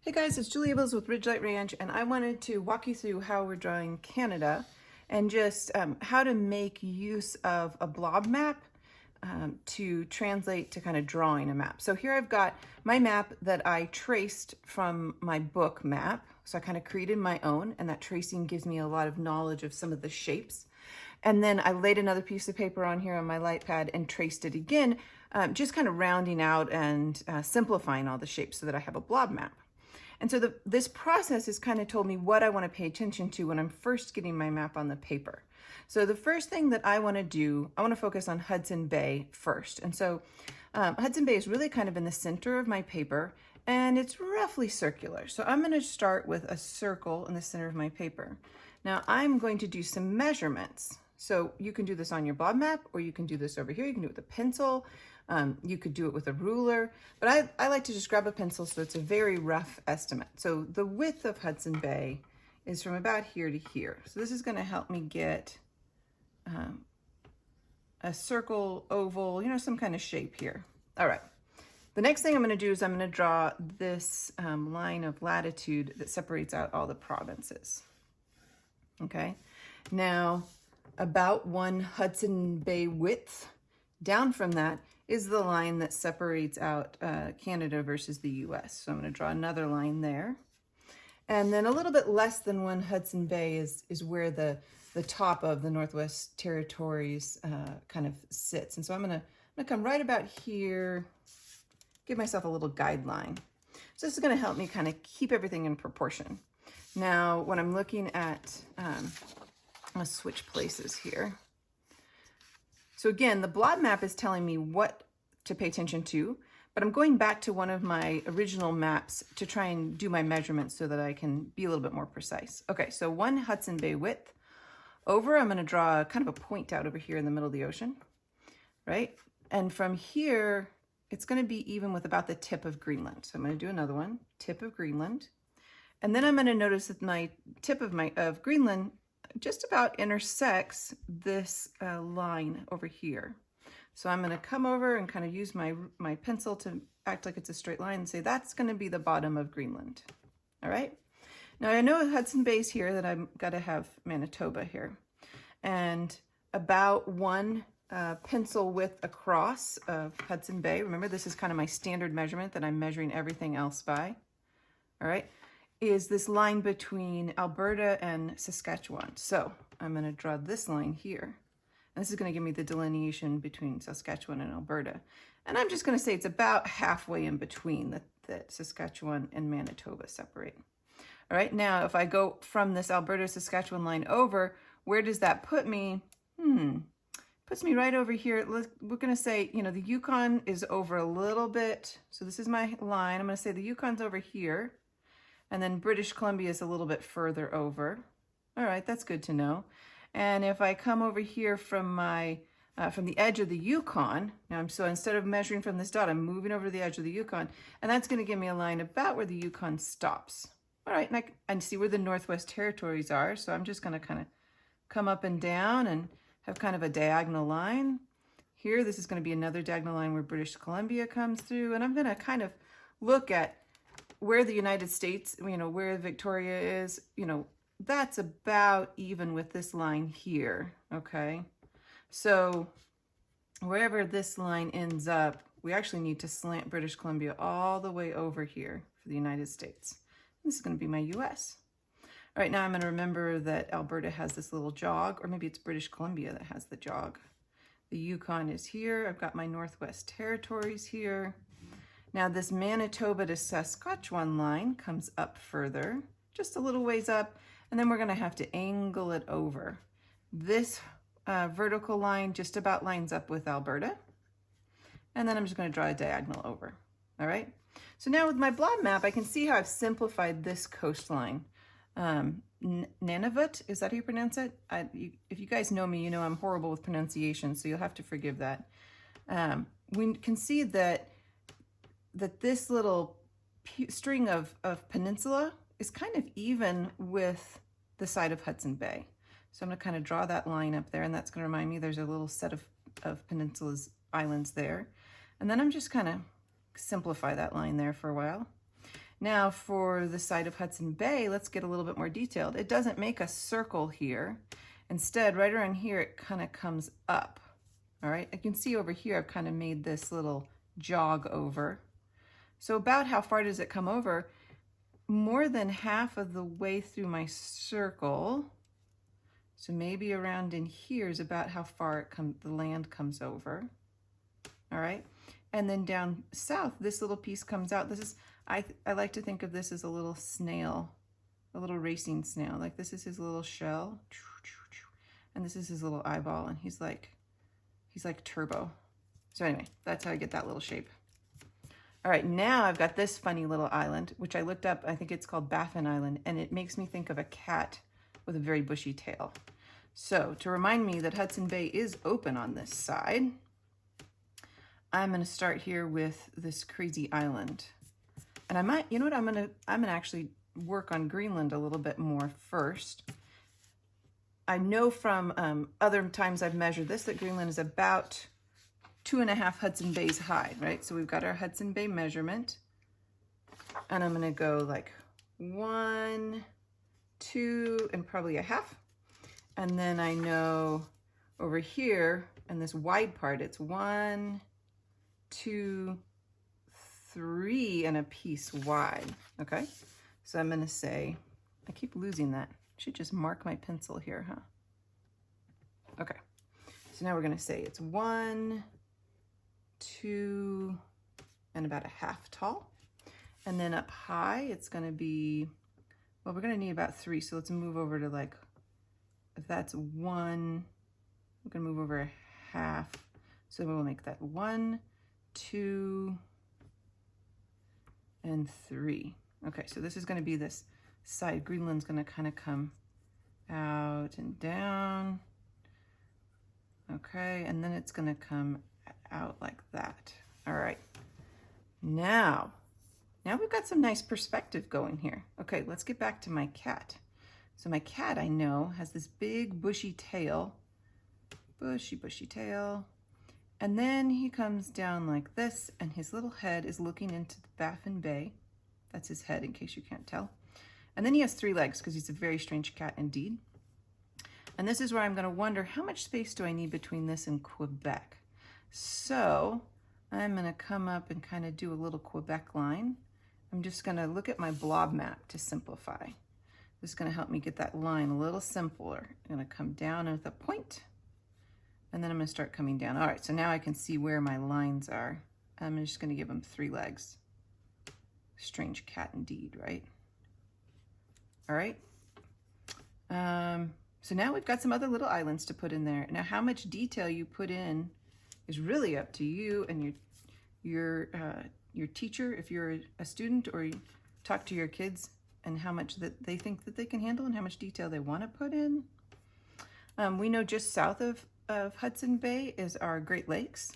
Hey guys, it's Julie Abels with Ridgelight Ranch, and I wanted to walk you through how we're drawing Canada and just how to make use of a blob map to translate to kind of drawing a map. So here I've got my map that I traced from my book map. So I kind of created my own, and that tracing gives me a lot of knowledge of some of the shapes. And then I laid another piece of paper on here on my light pad and traced it again, just kind of rounding out and simplifying all the shapes so that I have a blob map. And so this process has kind of told me what I want to pay attention to when I'm first getting my map on the paper. So the first thing that I want to do, I want to focus on Hudson Bay first. And so Hudson Bay is really kind of in the center of my paper, and it's roughly circular. So I'm going to start with a circle in the center of my paper. Now I'm going to do some measurements. So you can do this on your blob map, or you can do this over here. You can do it with a pencil. You could do it with a ruler, but I like to just grab a pencil, so it's a very rough estimate. So the width of Hudson Bay is from about here to here. So this is going to help me get a circle, oval, some kind of shape here. All right. The next thing I'm going to do is I'm going to draw this line of latitude that separates out all the provinces. Okay. Now, about 1 Hudson Bay width down from that is the line that separates out Canada versus the US. So I'm going to draw another line there. And then a little bit less than 1 Hudson Bay is where the top of the Northwest Territories kind of sits. And so I'm going to come right about here, give myself a little guideline. So this is going to help me kind of keep everything in proportion. Now, when I'm looking at, I'm going to switch places here. So again, the blob map is telling me what to pay attention to, but I'm going back to one of my original maps to try and do my measurements so that I can be a little bit more precise. Okay, so 1 Hudson Bay width over, I'm going to draw kind of a point out over here in the middle of the ocean, right? And from here, it's going to be even with about the tip of Greenland. So I'm going to do another one, tip of Greenland. And then I'm going to notice that my tip of Greenland just about intersects this line over here. So I'm going to come over and kind of use my pencil to act like it's a straight line and say that's going to be the bottom of Greenland. All right. Now I know Hudson Bay's here, that I've got to have Manitoba here. And about 1 pencil width across of Hudson Bay. Remember, this is kind of my standard measurement that I'm measuring everything else by. All right. Is this line between Alberta and Saskatchewan. So I'm going to draw this line here. And this is going to give me the delineation between Saskatchewan and Alberta. And I'm just going to say it's about halfway in between that Saskatchewan and Manitoba separate. All right, now if I go from this Alberta-Saskatchewan line over, where does that put me? Puts me right over here. We're going to say, the Yukon is over a little bit. So this is my line. I'm going to say the Yukon's over here. And then British Columbia is a little bit further over. All right, that's good to know. And if I come over here from the edge of the Yukon, so instead of measuring from this dot, I'm moving over to the edge of the Yukon, and that's going to give me a line about where the Yukon stops. All right, and I can see where the Northwest Territories are, so I'm just going to kind of come up and down and have kind of a diagonal line. Here, this is going to be another diagonal line where British Columbia comes through, and I'm going to kind of look at where the United States, where Victoria is, that's about even with this line here, okay? So wherever this line ends up, we actually need to slant British Columbia all the way over here for the United States. This is going to be my US. All right, now I'm going to remember that Alberta has this little jog, or maybe it's British Columbia that has the jog. The Yukon is here. I've got my Northwest Territories here. Now this Manitoba to Saskatchewan line comes up further, just a little ways up, and then we're going to have to angle it over. This vertical line just about lines up with Alberta, and then I'm just going to draw a diagonal over. All right. So now with my blob map, I can see how I've simplified this coastline. Nunavut, is that how you pronounce it? If you guys know me, I'm horrible with pronunciation, so you'll have to forgive that. We can see that this little string of peninsula is kind of even with the side of Hudson Bay. So I'm going to kind of draw that line up there, and that's going to remind me there's a little set of peninsulas, islands there. And then I'm just kind of simplify that line there for a while. Now for the side of Hudson Bay, let's get a little bit more detailed. It doesn't make a circle here. Instead, right around here, it kind of comes up. All right, I can see over here, I've kind of made this little jog over. So about how far does it come over? More than half of the way through my circle. So maybe around in here is about how far the land comes over. All right, and then down south, this little piece comes out. This is, I like to think of this as a little snail, a little racing snail. Like this is his little shell, and this is his little eyeball, and he's like turbo. So anyway, that's how I get that little shape. All right, now I've got this funny little island, which I looked up. I think it's called Baffin Island, and it makes me think of a cat with a very bushy tail. So to remind me that Hudson Bay is open on this side, I'm going to start here with this crazy island. And I might, you know what, I'm going to actually work on Greenland a little bit more first. I know from other times I've measured this that Greenland is about 2.5 Hudson Bays high, right? So we've got our Hudson Bay measurement, and I'm going to go like 1, 2, and probably a half. And then I know over here in this wide part, it's 1, 2, 3 and a piece wide. Okay, so I'm going to say, I keep losing that. I should just mark my pencil here, huh? Okay, so now we're going to say it's 1, 2, and about a half tall. And then up high, it's going to be, well, we're going to need about 3. So let's move over to like, if that's 1, we're going to move over a half. So we'll make that 1, 2, and 3. Okay, so this is going to be this side. Greenland's going to kind of come out and down. Okay, and then it's going to come out like that. All right, now we've got some nice perspective going here. Okay, let's get back to my cat. So my cat, I know, has this big bushy tail, bushy tail. And then he comes down like this, and his little head is looking into the Baffin Bay. That's his head, in case you can't tell. And then he has 3 legs, because he's a very strange cat indeed. And this is where I'm going to wonder, how much space do I need between this and Quebec? So I'm going to come up and kind of do a little Quebec line. I'm just going to look at my blob map to simplify. This is going to help me get that line a little simpler. I'm going to come down with a point, and then I'm going to start coming down. All right, so now I can see where my lines are. I'm just going to give them 3 legs. Strange cat indeed, right? All right. So now we've got some other little islands to put in there. Now, how much detail you put in is really up to you and your teacher, if you're a student, or you talk to your kids and how much that they think that they can handle and how much detail they want to put in. We know just south of Hudson Bay is our Great Lakes.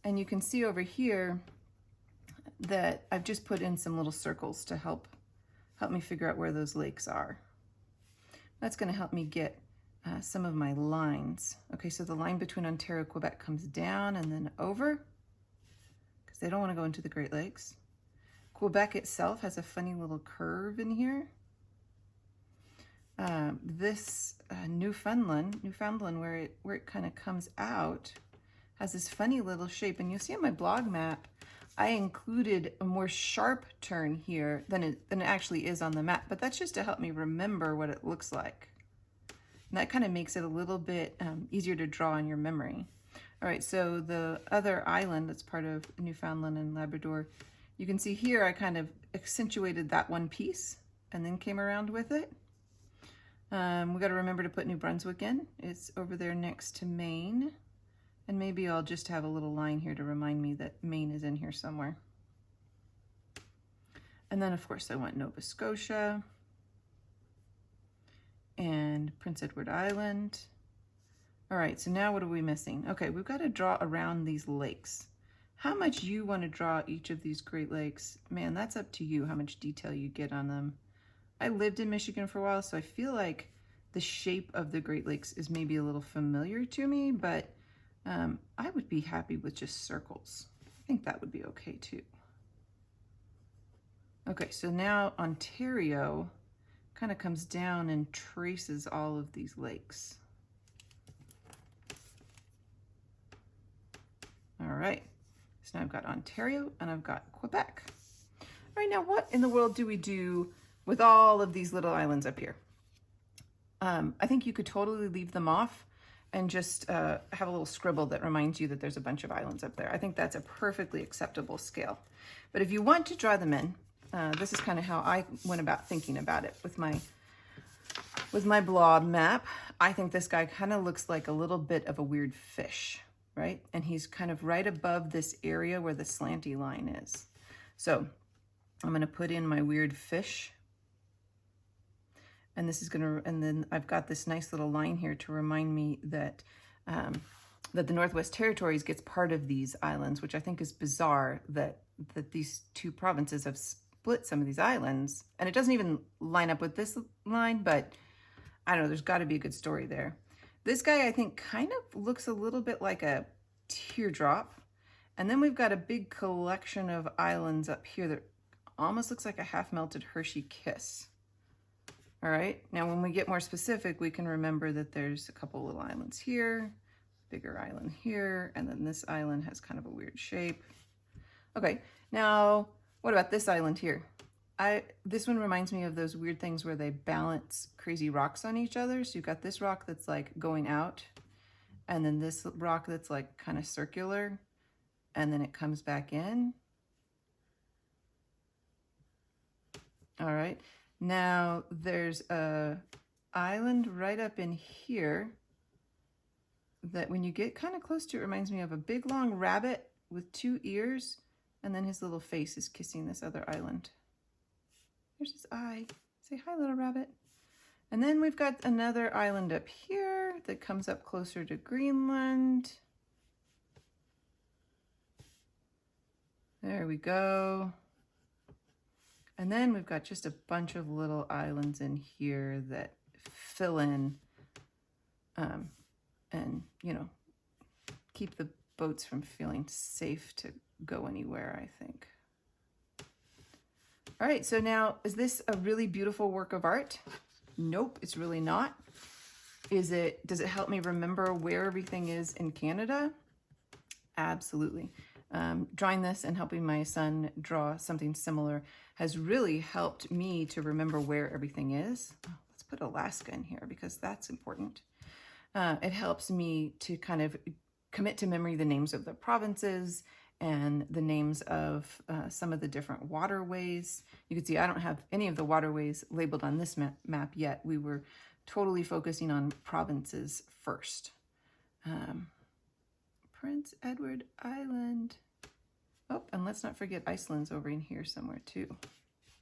And you can see over here that I've just put in some little circles to help me figure out where those lakes are. That's going to help me get some of my lines. Okay, so the line between Ontario and Quebec comes down and then over, because they don't want to go into the Great Lakes. Quebec itself has a funny little curve in here. This Newfoundland, where it kind of comes out, has this funny little shape. And you'll see on my blog map, I included a more sharp turn here than it actually is on the map, but that's just to help me remember what it looks like. And that kind of makes it a little bit easier to draw in your memory. All right, so the other island that's part of Newfoundland and Labrador, you can see here I kind of accentuated that one piece and then came around with it. We got to remember to put New Brunswick in. It's over there next to Maine. And maybe I'll just have a little line here to remind me that Maine is in here somewhere. And then, of course, I want Nova Scotia and Prince Edward Island. All right, so now what are we missing? Okay, we've got to draw around these lakes. How much you want to draw each of these Great Lakes, man, that's up to you, how much detail you get on them. I lived in Michigan for a while, so I feel like the shape of the Great Lakes is maybe a little familiar to me, but I would be happy with just circles. I think that would be okay too. Okay, so now Ontario kind of comes down and traces all of these lakes. All right, so now I've got Ontario and I've got Quebec. All right, now what in the world do we do with all of these little islands up here? I think you could totally leave them off and just have a little scribble that reminds you that there's a bunch of islands up there. I think that's a perfectly acceptable scale. But if you want to draw them in, this is kind of how I went about thinking about it with my blob map. I think this guy kind of looks like a little bit of a weird fish, right? And he's kind of right above this area where the slanty line is. So I'm going to put in my weird fish. And this is and then I've got this nice little line here to remind me that that the Northwest Territories gets part of these islands, which I think is bizarre that these two provinces have split some of these islands. And it doesn't even line up with this line, but I don't know, there's got to be a good story there. This guy, I think, kind of looks a little bit like a teardrop. And then we've got a big collection of islands up here that almost looks like a half-melted Hershey Kiss. All right, now when we get more specific, we can remember that there's a couple little islands here, bigger island here, and then this island has kind of a weird shape. Okay, now what about this island here? This one reminds me of those weird things where they balance crazy rocks on each other. So you've got this rock that's like going out, and then this rock that's like kind of circular, and then it comes back in. All right. Now there's a island right up in here that when you get kind of close to it reminds me of a big long rabbit with two ears, and then his little face is kissing this other island. There's his eye. Say hi, little rabbit. And then we've got another island up here that comes up closer to Greenland. There we go. And then we've got just a bunch of little islands in here that fill in and, you know, keep the boats from feeling safe to go anywhere, I think. All right, so now, is this a really beautiful work of art? Nope, it's really not. Does it help me remember where everything is in Canada? Absolutely. Drawing this and helping my son draw something similar has really helped me to remember where everything is. Oh, let's put Alaska in here because that's important. It helps me to kind of commit to memory the names of the provinces and the names of some of the different waterways. You can see I don't have any of the waterways labeled on this map yet. We were totally focusing on provinces first. Prince Edward Island. Oh, and let's not forget Iceland's over in here somewhere too.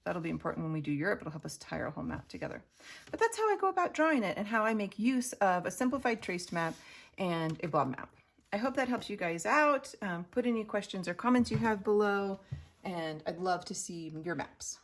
That'll be important when we do Europe. It'll help us tie our whole map together. But that's how I go about drawing it and how I make use of a simplified traced map and a blob map. I hope that helps you guys out. Put any questions or comments you have below, and I'd love to see your maps.